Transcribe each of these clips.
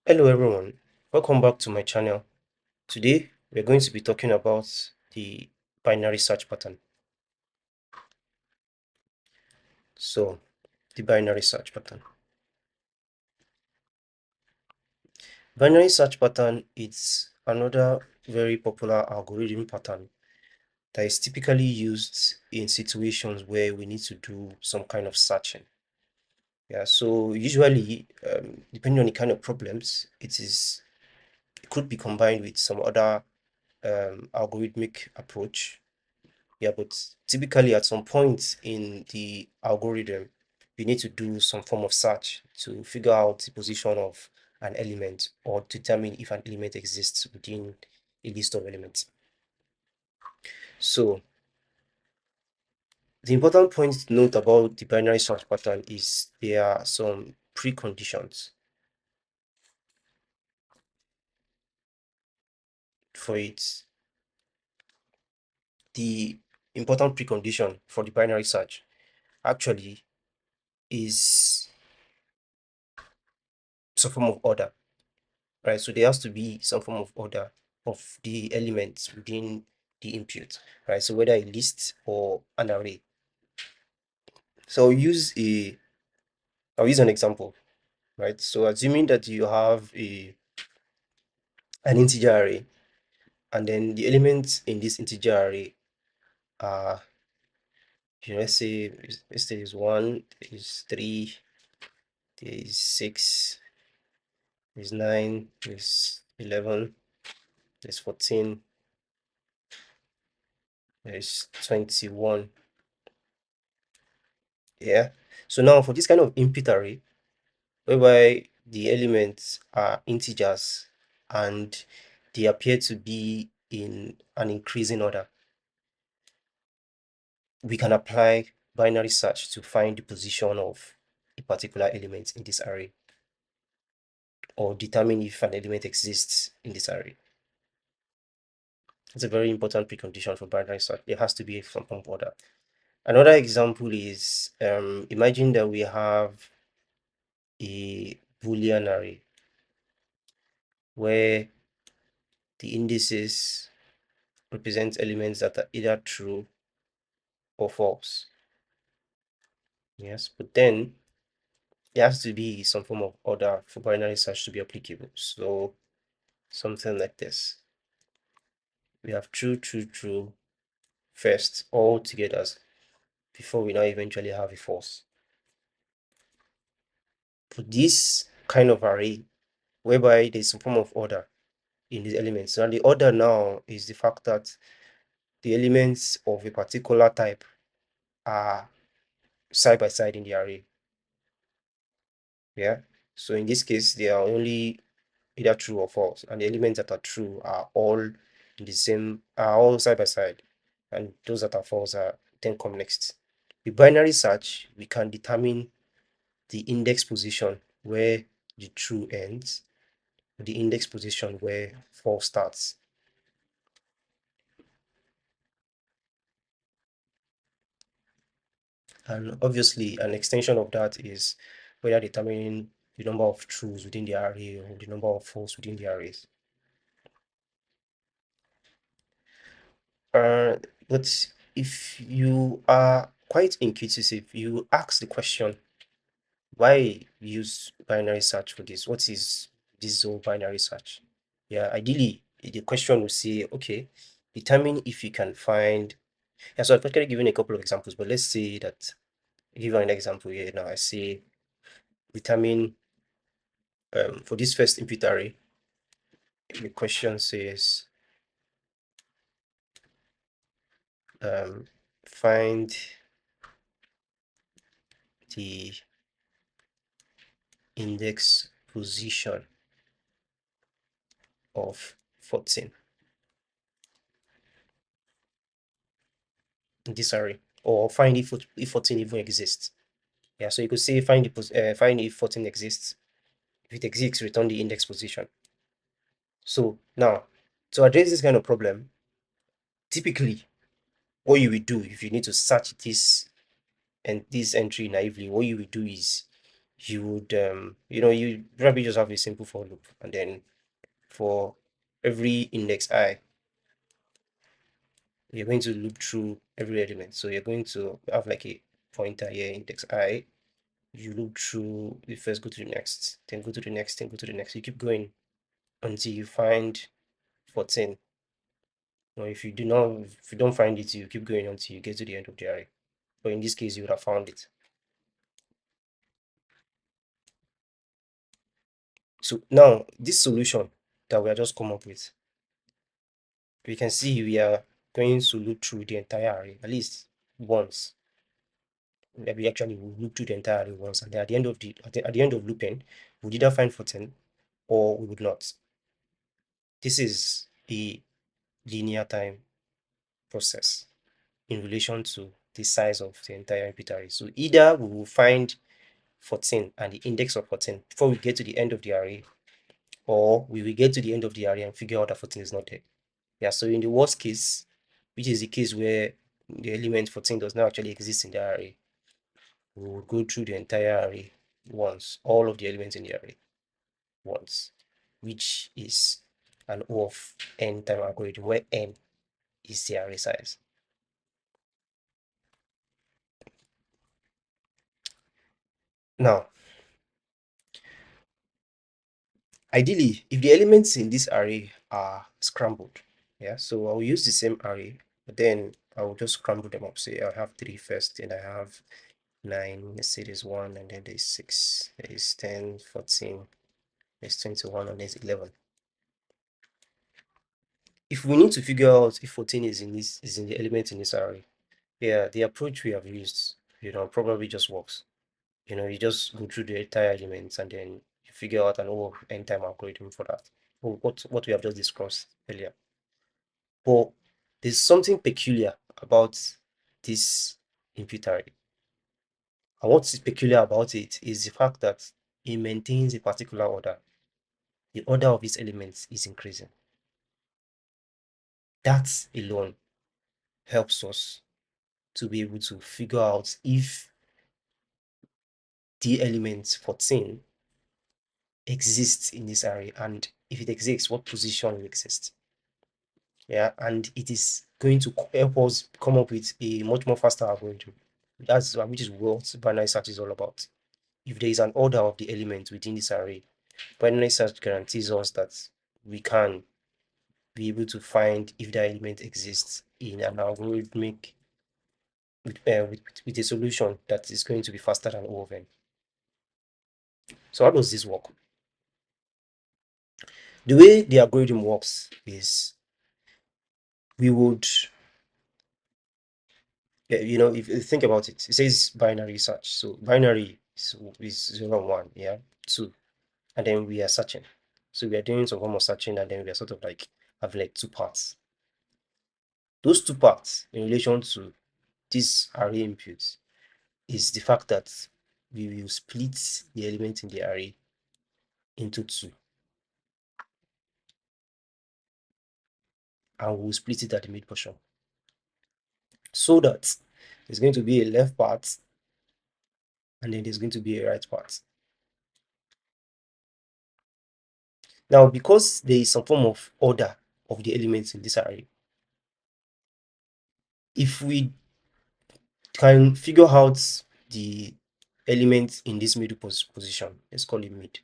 Hello everyone, welcome back to my channel. Today we're going to be talking about the binary search pattern. So, the binary search pattern. Binary search pattern is another very popular algorithm pattern that is typically used in situations where we need to do some kind of searching. Yeah, so usually, depending on the kind of problems, it could be combined with some other algorithmic approach. Yeah, but typically at some point in the algorithm, you need to do some form of search to figure out the position of an element or determine if an element exists within a list of elements. So the important point to note about the binary search pattern is there are some preconditions for it. The important precondition for the binary search actually is some form of order. Right? So there has to be some form of order of the elements within the input, right? So whether a list or an array. So I'll use an example, right? So assuming that you have an integer array, and then the elements in this integer array are, let's say is 1, is 3, is 6, is 9, is 11, is 14, is 21. Yeah. So now for this kind of input array, whereby the elements are integers and they appear to be in an increasing order, we can apply binary search to find the position of a particular element in this array or determine if an element exists in this array. It's a very important precondition for binary search. There has to be a form of order. Another example is imagine that we have a Boolean array where the indices represent elements that are either true or false. Yes, but then there has to be some form of order for binary search to be applicable. So something like this. We have true, true, true first all together before we now eventually have a false. For this kind of array, whereby there's some form of order in these elements. And the order now is the fact that the elements of a particular type are side by side in the array. Yeah. So in this case, they are only either true or false, and the elements that are true are all in the same, are all side by side, and those that are false are then come next. With binary search, we can determine the index position where the true ends, the index position where false starts. And obviously, an extension of that is whether determining the number of trues within the array or the number of false within the arrays. Uh, but if you are quite inquisitive, you ask the question, why use binary search for this? What is this whole binary search? Yeah, ideally, the question will say, okay, determine if you can find. Yeah, so I've actually given a couple of examples, but let's say that, give you an example here now. I say, determine for this first input array, the question says, find the index position of 14 in this array, or find if 14 even exists. Yeah, so you could say find if 14 exists. If it exists, return the index position. So now, to address this kind of problem, typically what you will do if you need to search this and this entry naively, what you will do is you would you probably just have a simple for loop, and then for every index I, you're going to loop through every element. So you're going to have like a pointer here, index I. You loop through, you first go to the next, then go to the next, then go to the next. You keep going until you find 14. Or if you don't find it, you keep going until you get to the end of the array. But in this case, you would have found it. So now this solution that we are just come up with, we can see we are going to loop through the entire array at least once. We actually will loop through the entire array once, and then at the end of at the end of looping, we'll either find 14 or we would not. This is a linear time process in relation to the size of the entire input array. So either we will find 14 and the index of 14 before we get to the end of the array, or we will get to the end of the array and figure out that 14 is not there. Yeah, so in the worst case, which is the case where the element 14 does not actually exist in the array, we will go through the entire array once, all of the elements in the array once, which is an O of n time algorithm where n is the array size. Now, ideally, if the elements in this array are scrambled, yeah, so I'll use the same array, but then I will just scramble them up. Say I have 3 first, and I have 9, let's say there's 1, and then there's 6, there's 10, 14, there's 21, and there's 11. If we need to figure out if 14 is in the element in this array, yeah, the approach we have used, probably just works. You just go through the entire elements and then you figure out an O of n time algorithm for that. What we have just discussed earlier. But there's something peculiar about this input array. And what's peculiar about it is the fact that it maintains a particular order. The order of its elements is increasing. That alone helps us to be able to figure out if the element 14 exists in this array, and if it exists, what position it exists. Yeah, and it is going to help us come up with a much more faster algorithm. That's which is what binary search is all about. If there is an order of the elements within this array, binary search guarantees us that we can be able to find if that element exists in an algorithmic with a solution that is going to be faster than O of n. So how does this work? The way the algorithm works is we would, if you think about it, it says binary search. So binary is 0 and 1, yeah, 2, and then we are searching. So we are doing some form of searching, and then we are sort of like have like two parts. Those two parts in relation to this array inputs is the fact that we will split the element in the array into two, and we'll split it at the mid portion so that there's going to be a left part and then there's going to be a right part. Now, because there is some form of order of the elements in this array, if we can figure out the element in this middle position, let's call it mid,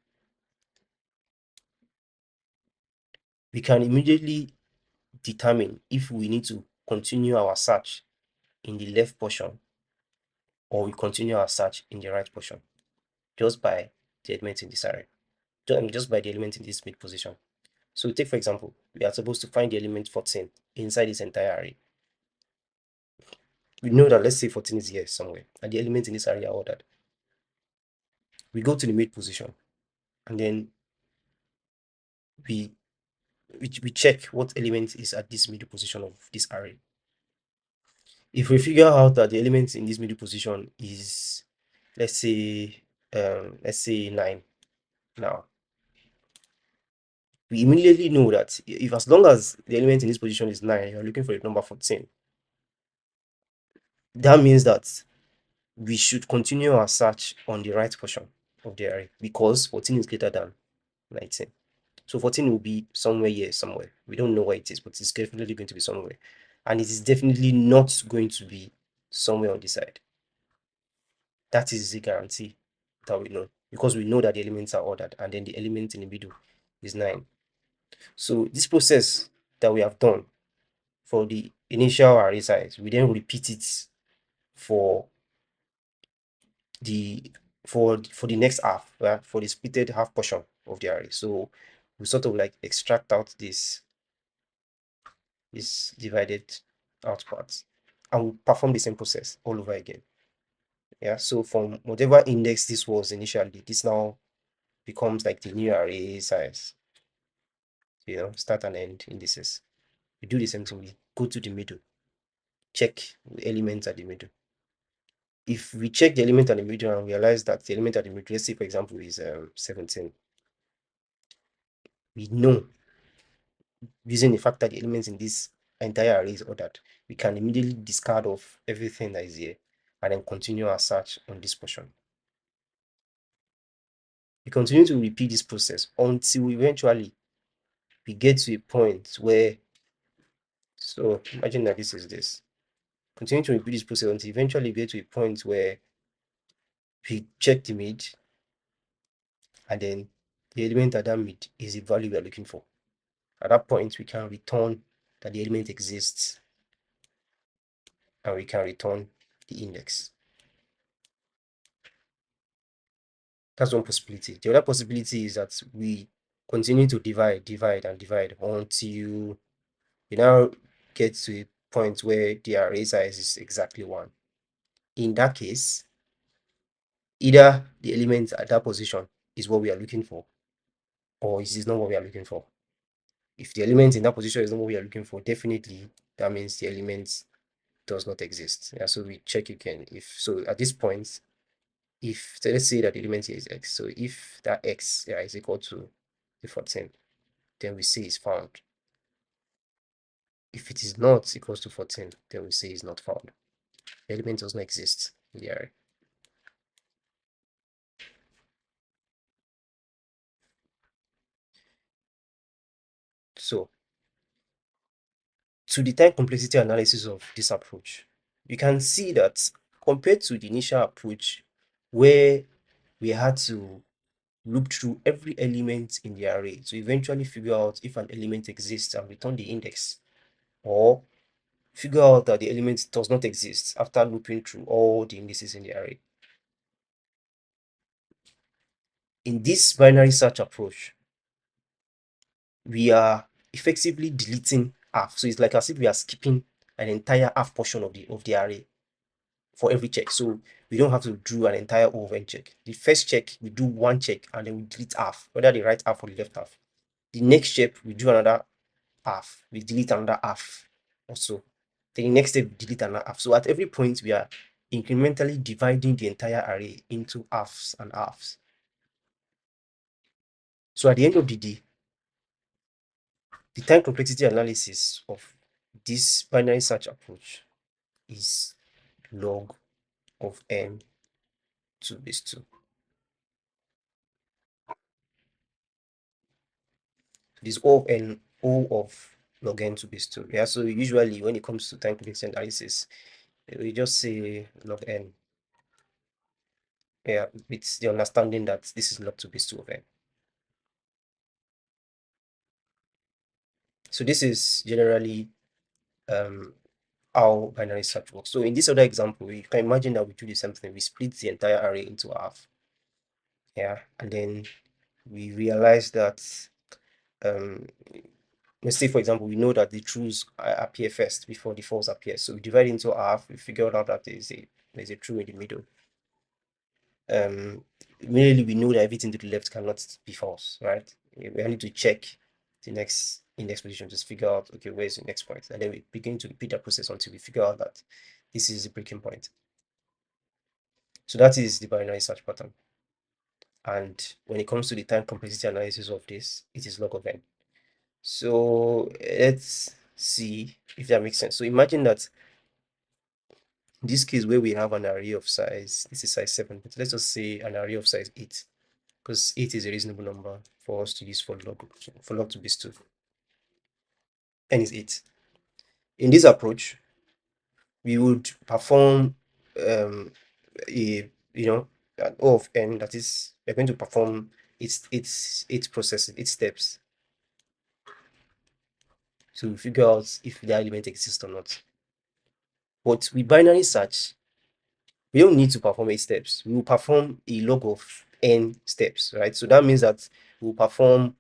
we can immediately determine if we need to continue our search in the left portion or we continue our search in the right portion just by the element in this array, just by the element in this mid position. So take for example, we are supposed to find the element 14 inside this entire array. We know that let's say 14 is here somewhere and the elements in this array are ordered. We go to the mid position and then we we check what element is at this middle position of this array. If we figure out that the element in this middle position is, let's say 9 now, we immediately know that if as long as the element in this position is 9, you're looking for the number 14, that means that we should continue our search on the right portion. of the array because 14 is greater than 19. So 14 will be somewhere here, somewhere. We don't know where it is, but it's definitely going to be somewhere. And it is definitely not going to be somewhere on this side. That is the guarantee that we know because we know that the elements are ordered and then the element in the middle is 9. So this process that we have done for the initial array size, we then repeat it for the for the next half, right? For the splitted half portion of the array. So we sort of like extract out this divided out parts and we perform the same process all over again. Yeah, so from whatever index this was initially, this now becomes like the new array size, start and end indices. We do the same thing. We go to the middle, check the elements at the middle. If we check the element at the middle and realize that the element at the middle, let's say for example is 17, we know using the fact that the elements in this entire array is ordered, we can immediately discard off everything that is here and then continue our search on this portion. We continue to repeat this process until eventually we get to a point where, so imagine that this is this. Continue to repeat this process until eventually we get to a point where we check the mid and then the element at that mid is the value we are looking for. At that point, we can return that the element exists and we can return the index. That's one possibility. The other possibility is that we continue to divide, divide, and divide until we now get to a point where the array size is exactly 1. In that case, either the element at that position is what we are looking for, or it is not what we are looking for. If the element in that position is not what we are looking for, definitely that means the element does not exist. Yeah, so we check again. If so, at this point, if so let's say that the element here is x, so if that x, yeah, is equal to the 14, then we say it's found. If it is not equals to 14, then we say it's not found. The element does not exist in the array. So to the time complexity analysis of this approach, you can see that compared to the initial approach where we had to loop through every element in the array to eventually figure out if an element exists and return the index, or figure out that the element does not exist after looping through all the indices in the array. In this binary search approach, we are effectively deleting half. So it's like as if we are skipping an entire half portion of the array for every check. So we don't have to do an entire O of n check. The first check, we do one check and then we delete half, whether the right half or the left half. The next check, we do another half, we delete another half also. Then the next step, we delete another half. So at every point, we are incrementally dividing the entire array into halves and halves. So at the end of the day, the time complexity analysis of this binary search approach is log of n to base 2. This O of n, O of log n to base 2. Yeah, so usually when it comes to time complexity analysis, we just say log n. Yeah, with the understanding that this is log to base 2 of n. So this is generally how binary search works. So in this other example, you can imagine that we do the same thing. We split the entire array into half. Yeah, and then we realize that let's say for example, we know that the truths appear first before the false appear. So we divide into half, we figure out that there's a true in the middle. Immediately we know that everything to the left cannot be false, right? We need to check the next index position to figure out, okay, where's the next point? And then we begin to repeat that process until we figure out that this is the breaking point. So that is the binary search pattern. And when it comes to the time complexity analysis of this, it is log of n. So let's see if that makes sense. So imagine that in this case where we have an array of size, this is size 7, but let's just say an array of size 8. because 8 is a reasonable number for us to use for log to base 2. N is 8. In this approach, we would perform a an O of n, that is, we're going to perform its processes, its steps to figure out if the element exists or not. But with binary search, we don't need to perform 8 steps. We will perform a log of n steps, right? So that means that we'll perform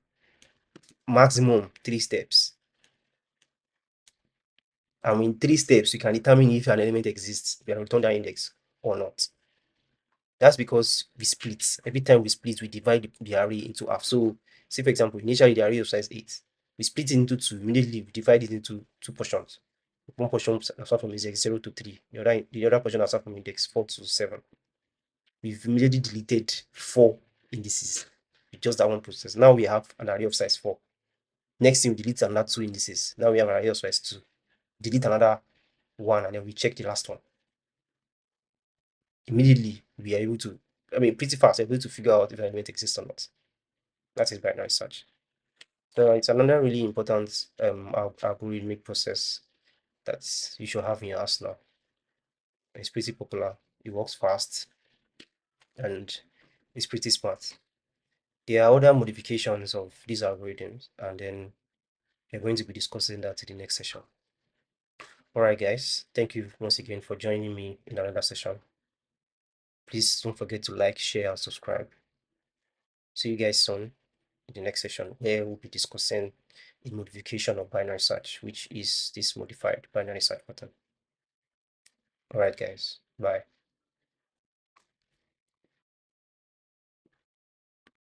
maximum 3 steps. And in 3 steps, you can determine if an element exists, you can return that index or not. That's because we split. Every time we split, we divide the array into half. So, say for example, initially the array of size 8. We split it into 2. Immediately, we divide it into 2 portions. One portion start from index 0 to 3. The other portion start from index 4 to 7. We've immediately deleted 4 indices with just that one process. Now we have an array of size 4. Next thing, we delete another 2 indices. Now we have an array of size 2. Delete another 1, and then we check the last one. Immediately, we are able to, pretty fast, we're able to figure out if an element exists or not. That is binary search. So it's another really important algorithmic process that you should have in your arsenal. It's pretty popular. It works fast and it's pretty smart. There are other modifications of these algorithms, and then we're going to be discussing that in the next session. All right, guys. Thank you once again for joining me in another session. Please don't forget to like, share, and subscribe. See you guys soon in the next session, where we'll be discussing a modification of binary search, which is this modified binary search pattern. All right, guys. Bye.